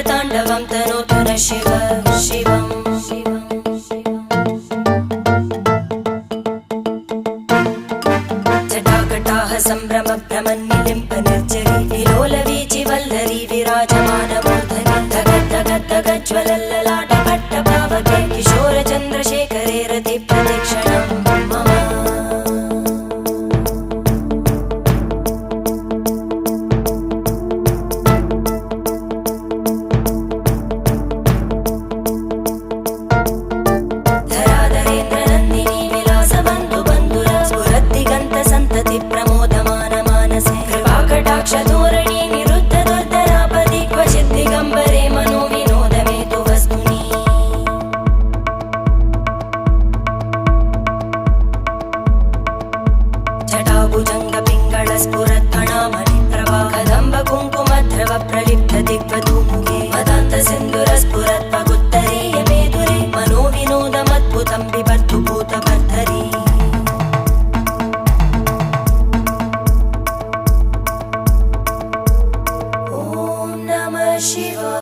ताण्डवं तनोतु न शिव शिवम् जटाकटाः सम्भ्रम भ्रमन्निलिम्प निर्जरी विलोलवीचि वल्लरी विराजमानमूर्धनि धगज्ज्वलल्ललाटपट्टपावके किशोरचन्द्रशेखरे रतिप्रतिक्षणं मम धोरणी निरुद्ध दुर्धरापदि क्वचित् दिगम्बरे मनो विनोदमेतु वस्तुनि जटाभुजङ्ग पिङ्गळ स्फुरत्फणामणि प्रभा कदम्ब कुङ्कुमद्रव प्रलिप्त दिग्वधू